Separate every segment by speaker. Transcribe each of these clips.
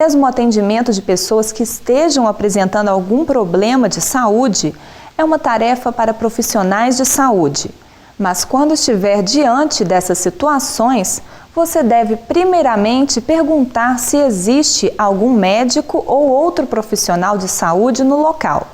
Speaker 1: Mesmo o atendimento de pessoas que estejam apresentando algum problema de saúde é uma tarefa para profissionais de saúde. Mas quando estiver diante dessas situações, você deve primeiramente perguntar se existe algum médico ou outro profissional de saúde no local.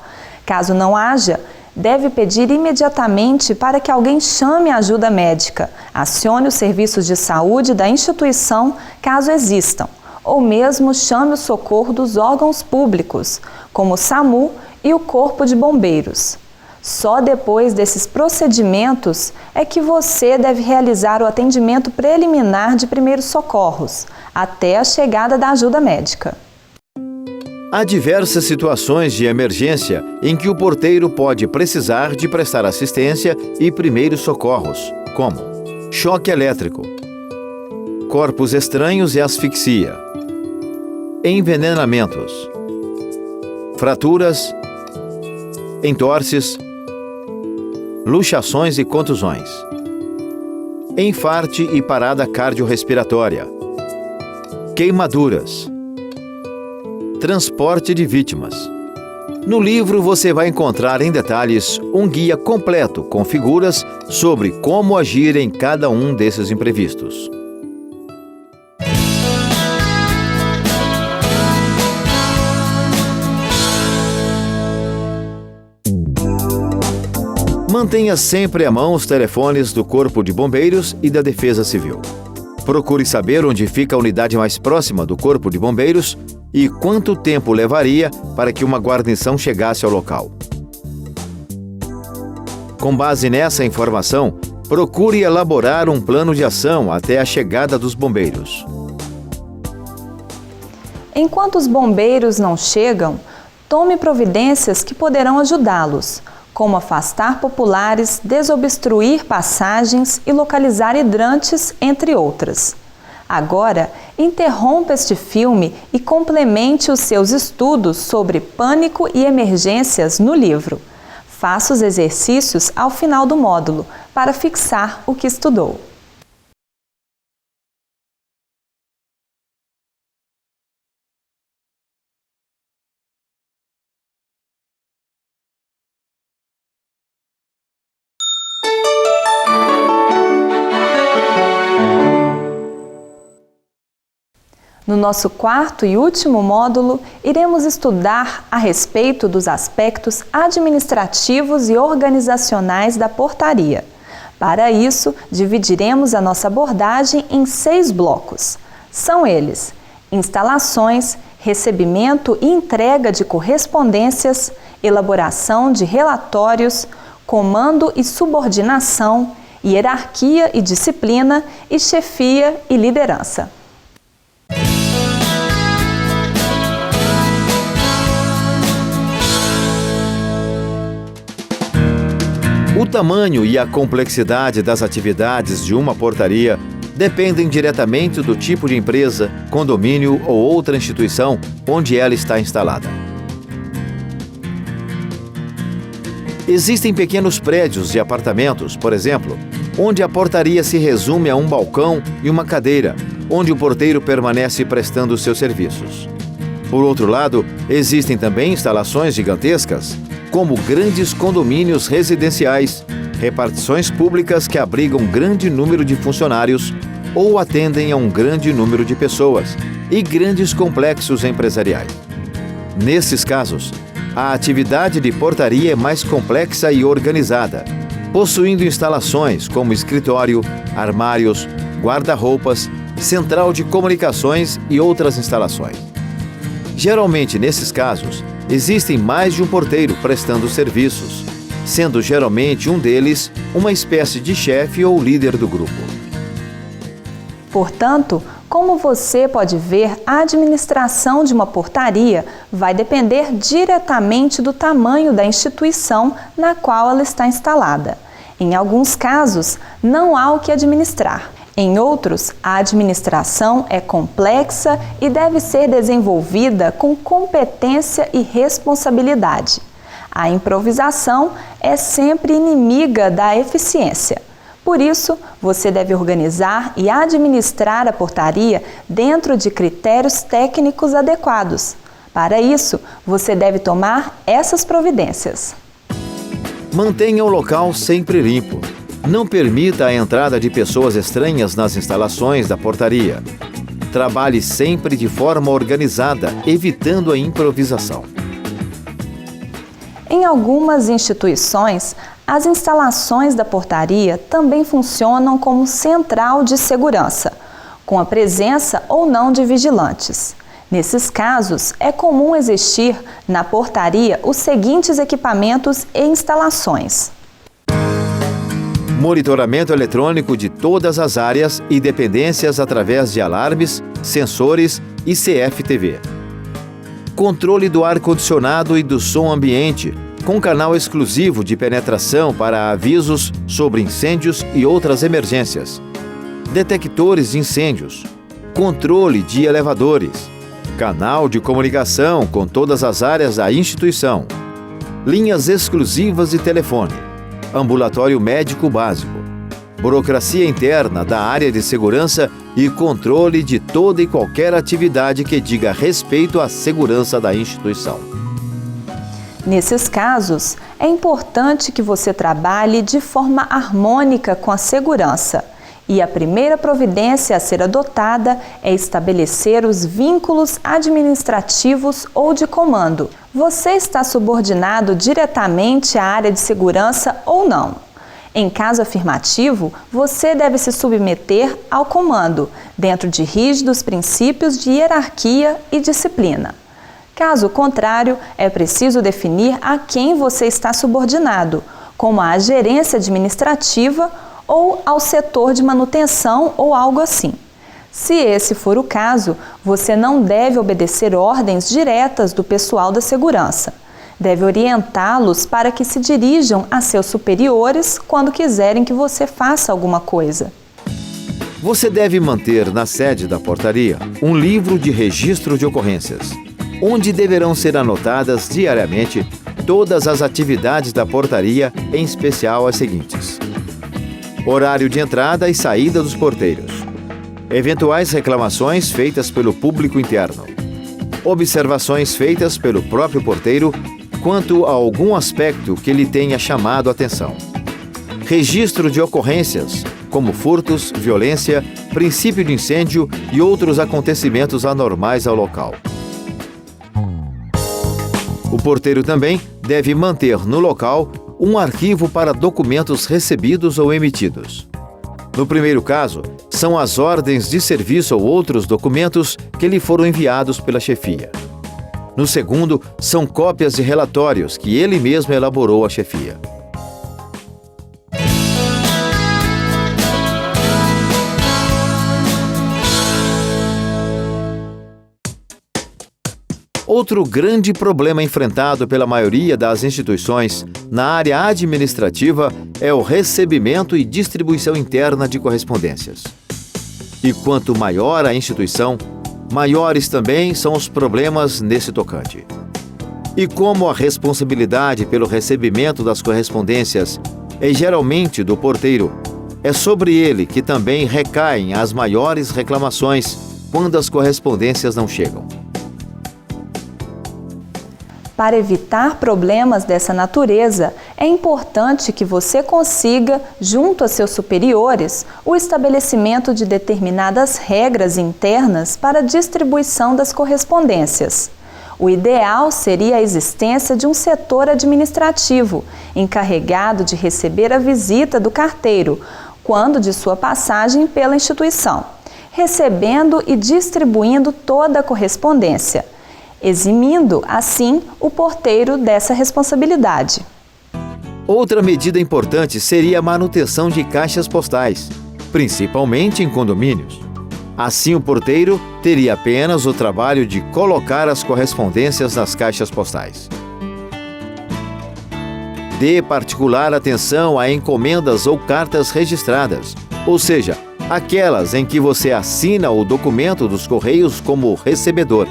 Speaker 1: Caso não haja, deve pedir imediatamente para que alguém chame a ajuda médica, acione os serviços de saúde da instituição, caso existam, ou mesmo chame o socorro dos órgãos públicos, como o SAMU e o Corpo de Bombeiros. Só depois desses procedimentos é que você deve realizar o atendimento preliminar de primeiros socorros, até a chegada da ajuda médica.
Speaker 2: Há diversas situações de emergência em que o porteiro pode precisar de prestar assistência e primeiros socorros, como choque elétrico, corpos estranhos e asfixia, envenenamentos, fraturas, entorses, luxações e contusões, enfarte e parada cardiorrespiratória, queimaduras, transporte de vítimas. No livro você vai encontrar em detalhes um guia completo com figuras sobre como agir em cada um desses imprevistos. Mantenha sempre à mão os telefones do Corpo de Bombeiros e da Defesa Civil. Procure saber onde fica a unidade mais próxima do Corpo de Bombeiros e quanto tempo levaria para que uma guarnição chegasse ao local. Com base nessa informação, procure elaborar um plano de ação até a chegada dos bombeiros.
Speaker 1: Enquanto os bombeiros não chegam, tome providências que poderão ajudá-los, como afastar populares, desobstruir passagens e localizar hidrantes, entre outras. Agora, interrompa este filme e complemente os seus estudos sobre pânico e emergências no livro. Faça os exercícios ao final do módulo, para fixar o que estudou. No nosso quarto e último módulo, iremos estudar a respeito dos aspectos administrativos e organizacionais da portaria. Para isso, dividiremos a nossa abordagem em 6 blocos. São eles: instalações, recebimento e entrega de correspondências, elaboração de relatórios, comando e subordinação, hierarquia e disciplina e chefia e liderança.
Speaker 2: O tamanho e a complexidade das atividades de uma portaria dependem diretamente do tipo de empresa, condomínio ou outra instituição onde ela está instalada. Existem pequenos prédios e apartamentos, por exemplo, onde a portaria se resume a um balcão e uma cadeira, onde o porteiro permanece prestando seus serviços. Por outro lado, existem também instalações gigantescas, como grandes condomínios residenciais, repartições públicas que abrigam um grande número de funcionários ou atendem a um grande número de pessoas, e grandes complexos empresariais. Nesses casos, a atividade de portaria é mais complexa e organizada, possuindo instalações como escritório, armários, guarda-roupas, central de comunicações e outras instalações. Geralmente, nesses casos, existem mais de um porteiro prestando serviços, sendo geralmente um deles uma espécie de chefe ou líder do grupo.
Speaker 1: Portanto, como você pode ver, a administração de uma portaria vai depender diretamente do tamanho da instituição na qual ela está instalada. Em alguns casos, não há o que administrar. Em outros, a administração é complexa e deve ser desenvolvida com competência e responsabilidade. A improvisação é sempre inimiga da eficiência. Por isso, você deve organizar e administrar a portaria dentro de critérios técnicos adequados. Para isso, você deve tomar essas providências.
Speaker 2: Mantenha o local sempre limpo. Não permita a entrada de pessoas estranhas nas instalações da portaria. Trabalhe sempre de forma organizada, evitando a improvisação.
Speaker 1: Em algumas instituições, as instalações da portaria também funcionam como central de segurança, com a presença ou não de vigilantes. Nesses casos, é comum existir na portaria os seguintes equipamentos e instalações:
Speaker 2: monitoramento eletrônico de todas as áreas e dependências através de alarmes, sensores e CFTV. Controle do ar-condicionado e do som ambiente, com canal exclusivo de penetração para avisos sobre incêndios e outras emergências. Detectores de incêndios. Controle de elevadores. Canal de comunicação com todas as áreas da instituição. Linhas exclusivas de telefone. Ambulatório médico básico. Burocracia interna da área de segurança e controle de toda e qualquer atividade que diga respeito à segurança da instituição.
Speaker 1: Nesses casos, é importante que você trabalhe de forma harmônica com a segurança. E a primeira providência a ser adotada é estabelecer os vínculos administrativos ou de comando. Você está subordinado diretamente à área de segurança ou não? Em caso afirmativo, você deve se submeter ao comando, dentro de rígidos princípios de hierarquia e disciplina. Caso contrário, é preciso definir a quem você está subordinado, como à gerência administrativa ou ao setor de manutenção ou algo assim. Se esse for o caso, você não deve obedecer ordens diretas do pessoal da segurança. Deve orientá-los para que se dirijam a seus superiores quando quiserem que você faça alguma coisa.
Speaker 2: Você deve manter na sede da portaria um livro de registro de ocorrências, onde deverão ser anotadas diariamente todas as atividades da portaria, em especial as seguintes: horário de entrada e saída dos porteiros, eventuais reclamações feitas pelo público interno, observações feitas pelo próprio porteiro quanto a algum aspecto que lhe tenha chamado a atenção, registro de ocorrências, como furtos, violência, princípio de incêndio e outros acontecimentos anormais ao local. O porteiro também deve manter no local um arquivo para documentos recebidos ou emitidos. No primeiro caso, são as ordens de serviço ou outros documentos que lhe foram enviados pela chefia. No segundo, são cópias de relatórios que ele mesmo elaborou à chefia. Outro grande problema enfrentado pela maioria das instituições na área administrativa é o recebimento e distribuição interna de correspondências. E quanto maior a instituição, maiores também são os problemas nesse tocante. E como a responsabilidade pelo recebimento das correspondências é geralmente do porteiro, é sobre ele que também recaem as maiores reclamações quando as correspondências não chegam.
Speaker 1: Para evitar problemas dessa natureza, é importante que você consiga, junto a seus superiores, o estabelecimento de determinadas regras internas para a distribuição das correspondências. O ideal seria a existência de um setor administrativo, encarregado de receber a visita do carteiro, quando de sua passagem pela instituição, recebendo e distribuindo toda a correspondência, eximindo, assim, o porteiro dessa responsabilidade.
Speaker 2: Outra medida importante seria a manutenção de caixas postais, principalmente em condomínios. Assim, o porteiro teria apenas o trabalho de colocar as correspondências nas caixas postais. Dê particular atenção a encomendas ou cartas registradas, ou seja, aquelas em que você assina o documento dos Correios como recebedor.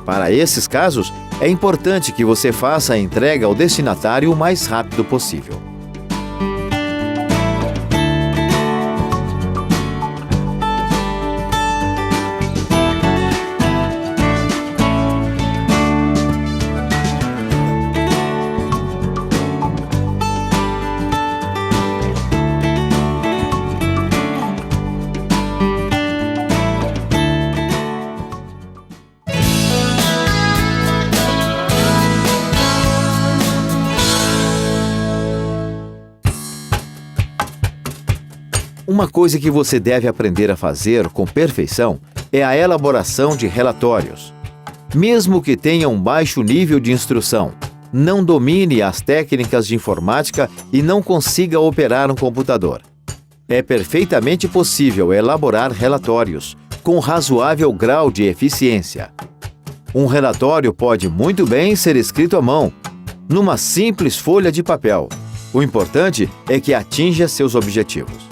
Speaker 2: Para esses casos, é importante que você faça a entrega ao destinatário o mais rápido possível. Uma coisa que você deve aprender a fazer com perfeição é a elaboração de relatórios. Mesmo que tenha um baixo nível de instrução, não domine as técnicas de informática e não consiga operar um computador. É perfeitamente possível elaborar relatórios com razoável grau de eficiência. Um relatório pode muito bem ser escrito à mão, numa simples folha de papel. O importante é que atinja seus objetivos.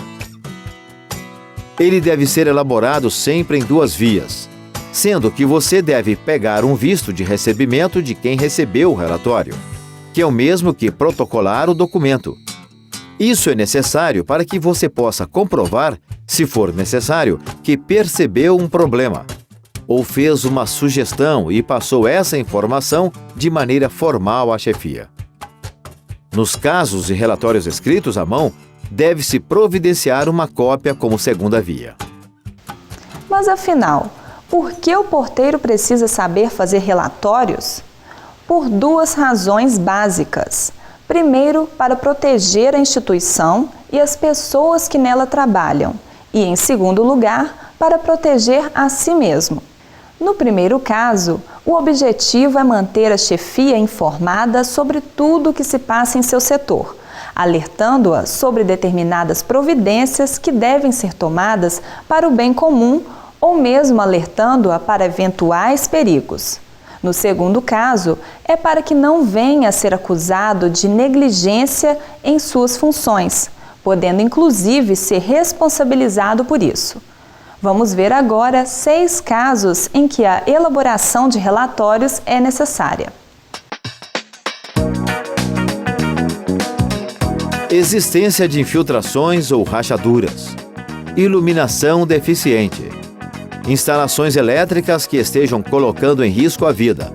Speaker 2: Ele deve ser elaborado sempre em 2 vias, sendo que você deve pegar um visto de recebimento de quem recebeu o relatório, que é o mesmo que protocolar o documento. Isso é necessário para que você possa comprovar, se for necessário, que percebeu um problema, ou fez uma sugestão e passou essa informação de maneira formal à chefia. Nos casos de relatórios escritos à mão, deve-se providenciar uma cópia como segunda via.
Speaker 1: Mas afinal, por que o porteiro precisa saber fazer relatórios? Por 2 razões básicas. Primeiro, para proteger a instituição e as pessoas que nela trabalham. E, em segundo lugar, para proteger a si mesmo. No primeiro caso, o objetivo é manter a chefia informada sobre tudo o que se passa em seu setor, alertando-a sobre determinadas providências que devem ser tomadas para o bem comum ou mesmo alertando-a para eventuais perigos. No segundo caso, é para que não venha a ser acusado de negligência em suas funções, podendo inclusive ser responsabilizado por isso. Vamos ver agora 6 casos em que a elaboração de relatórios é necessária.
Speaker 2: Existência de infiltrações ou rachaduras. Iluminação deficiente. Instalações elétricas que estejam colocando em risco a vida.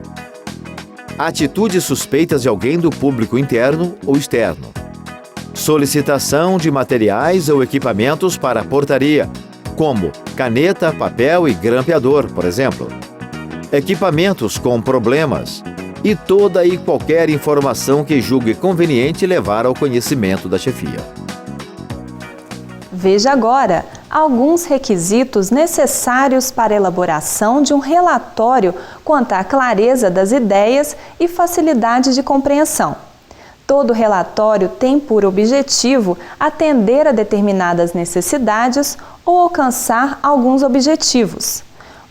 Speaker 2: Atitudes suspeitas de alguém do público interno ou externo. Solicitação de materiais ou equipamentos para a portaria, como caneta, papel e grampeador, por exemplo. Equipamentos com problemas e toda e qualquer informação que julgue conveniente levar ao conhecimento da chefia.
Speaker 1: Veja agora alguns requisitos necessários para a elaboração de um relatório quanto à clareza das ideias e facilidade de compreensão. Todo relatório tem por objetivo atender a determinadas necessidades ou alcançar alguns objetivos.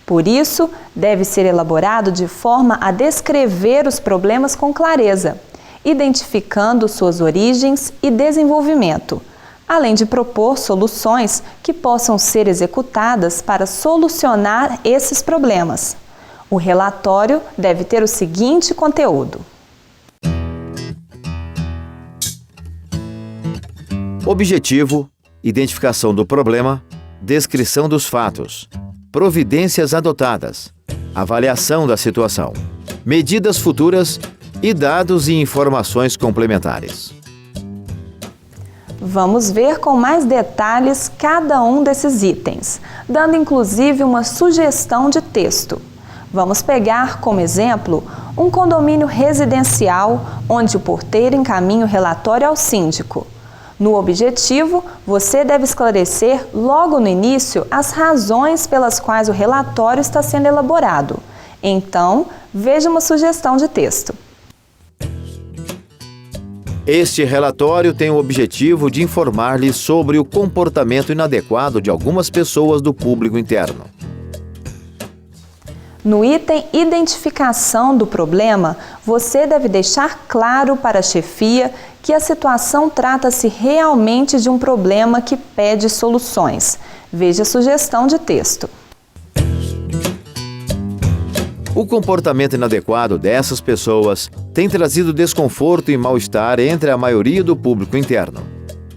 Speaker 1: Por isso, deve ser elaborado de forma a descrever os problemas com clareza, identificando suas origens e desenvolvimento, além de propor soluções que possam ser executadas para solucionar esses problemas. O relatório deve ter o seguinte conteúdo:
Speaker 2: objetivo, identificação do problema, descrição dos fatos, providências adotadas, avaliação da situação, medidas futuras e dados e informações complementares.
Speaker 1: Vamos ver com mais detalhes cada um desses itens, dando inclusive uma sugestão de texto. Vamos pegar como exemplo um condomínio residencial onde o porteiro encaminha o relatório ao síndico. No objetivo, você deve esclarecer logo no início as razões pelas quais o relatório está sendo elaborado. Então, veja uma sugestão de texto.
Speaker 2: Este relatório tem o objetivo de informar-lhe sobre o comportamento inadequado de algumas pessoas do público interno.
Speaker 1: No item Identificação do problema, você deve deixar claro para a chefia que a situação trata-se realmente de um problema que pede soluções. Veja a sugestão de texto.
Speaker 2: O comportamento inadequado dessas pessoas tem trazido desconforto e mal-estar entre a maioria do público interno.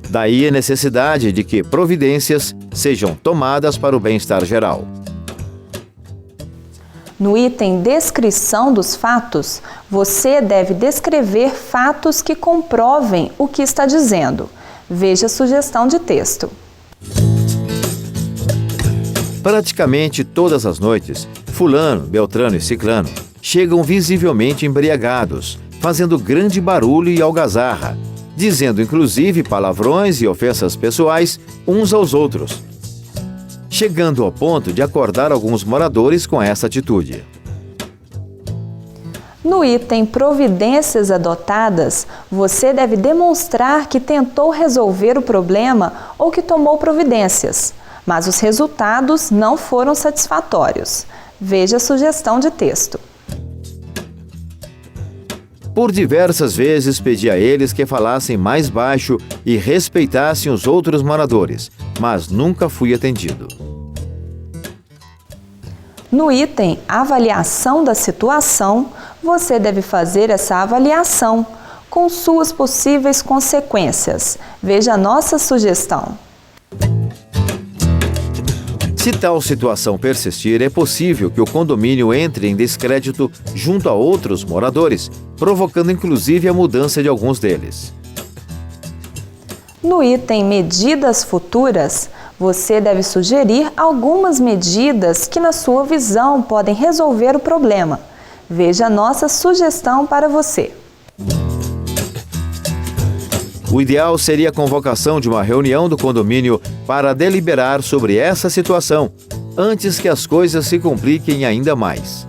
Speaker 2: Daí a necessidade de que providências sejam tomadas para o bem-estar geral.
Speaker 1: No item Descrição dos fatos, você deve descrever fatos que comprovem o que está dizendo. Veja a sugestão de texto.
Speaker 2: Praticamente todas as noites, Fulano, Beltrano e Ciclano chegam visivelmente embriagados, fazendo grande barulho e algazarra, dizendo inclusive palavrões e ofensas pessoais uns aos outros, chegando ao ponto de acordar alguns moradores com essa atitude.
Speaker 1: No item Providências adotadas, você deve demonstrar que tentou resolver o problema ou que tomou providências, mas os resultados não foram satisfatórios. Veja a sugestão de texto.
Speaker 2: Por diversas vezes pedi a eles que falassem mais baixo e respeitassem os outros moradores, mas nunca fui atendido.
Speaker 1: No item Avaliação da situação, você deve fazer essa avaliação com suas possíveis consequências. Veja a nossa sugestão.
Speaker 2: Se tal situação persistir, é possível que o condomínio entre em descrédito junto a outros moradores, provocando inclusive a mudança de alguns deles.
Speaker 1: No item Medidas Futuras, você deve sugerir algumas medidas que, na sua visão, podem resolver o problema. Veja a nossa sugestão para você.
Speaker 2: O ideal seria a convocação de uma reunião do condomínio para deliberar sobre essa situação, antes que as coisas se compliquem ainda mais.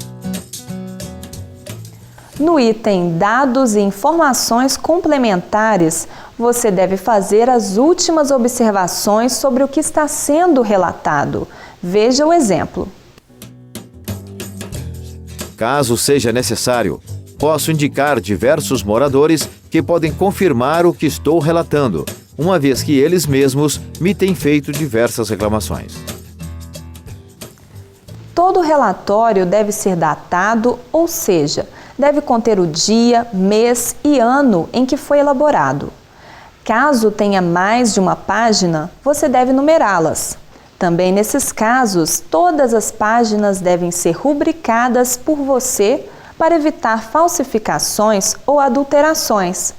Speaker 1: No item Dados e informações complementares, você deve fazer as últimas observações sobre o que está sendo relatado. Veja o exemplo.
Speaker 2: Caso seja necessário, posso indicar diversos moradores que podem confirmar o que estou relatando, uma vez que eles mesmos me têm feito diversas reclamações.
Speaker 1: Todo relatório deve ser datado, ou seja, deve conter o dia, mês e ano em que foi elaborado. Caso tenha mais de uma página, você deve numerá-las. Também nesses casos, todas as páginas devem ser rubricadas por você para evitar falsificações ou adulterações.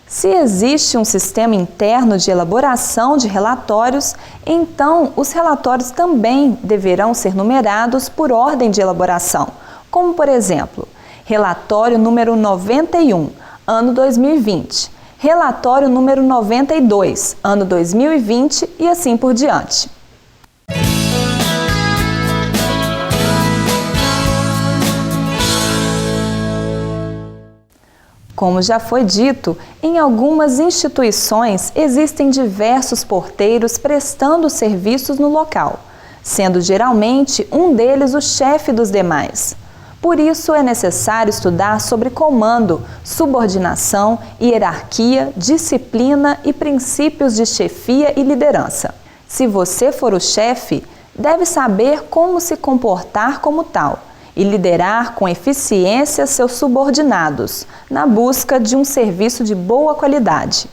Speaker 1: Se existe um sistema interno de elaboração de relatórios, então os relatórios também deverão ser numerados por ordem de elaboração, como por exemplo, relatório número 91, ano 2020, relatório número 92, ano 2020 e assim por diante. Como já foi dito, em algumas instituições existem diversos porteiros prestando serviços no local, sendo geralmente um deles o chefe dos demais. Por isso é necessário estudar sobre comando, subordinação, hierarquia, disciplina e princípios de chefia e liderança. Se você for o chefe, deve saber como se comportar como tal e liderar com eficiência seus subordinados, na busca de um serviço de boa qualidade.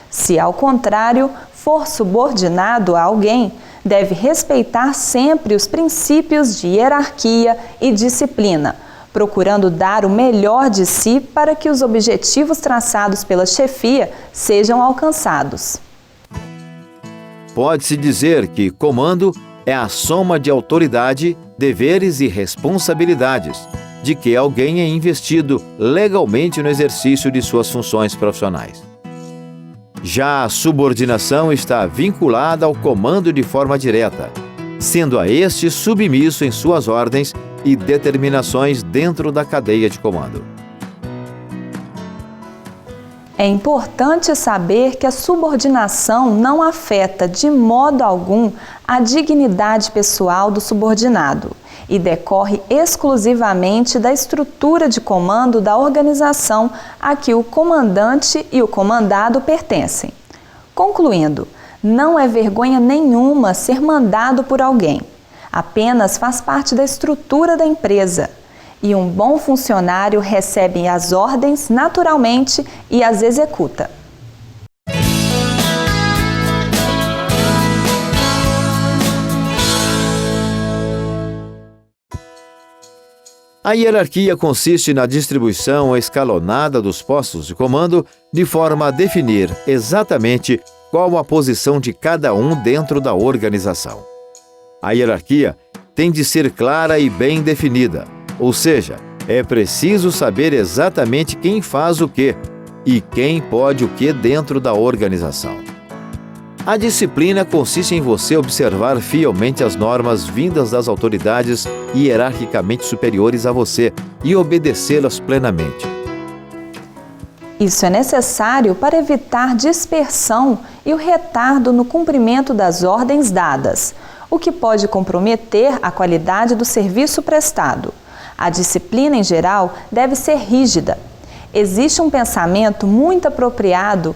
Speaker 1: Se, ao contrário, for subordinado a alguém, deve respeitar sempre os princípios de hierarquia e disciplina, procurando dar o melhor de si para que os objetivos traçados pela chefia sejam alcançados.
Speaker 2: Pode-se dizer que comando é a soma de autoridade, deveres e responsabilidades de que alguém é investido legalmente no exercício de suas funções profissionais. Já a subordinação está vinculada ao comando de forma direta, sendo a este submisso em suas ordens e determinações dentro da cadeia de comando.
Speaker 1: É importante saber que a subordinação não afeta de modo algum a dignidade pessoal do subordinado e decorre exclusivamente da estrutura de comando da organização a que o comandante e o comandado pertencem. Concluindo, não é vergonha nenhuma ser mandado por alguém, apenas faz parte da estrutura da empresa. E um bom funcionário recebe as ordens naturalmente e as executa.
Speaker 2: A hierarquia consiste na distribuição escalonada dos postos de comando de forma a definir exatamente qual a posição de cada um dentro da organização. A hierarquia tem de ser clara e bem definida. Ou seja, é preciso saber exatamente quem faz o quê, e quem pode o que dentro da organização. A disciplina consiste em você observar fielmente as normas vindas das autoridades hierarquicamente superiores a você e obedecê-las plenamente.
Speaker 1: Isso é necessário para evitar dispersão e o retardo no cumprimento das ordens dadas, o que pode comprometer a qualidade do serviço prestado. A disciplina, em geral, deve ser rígida. Existe um pensamento muito apropriado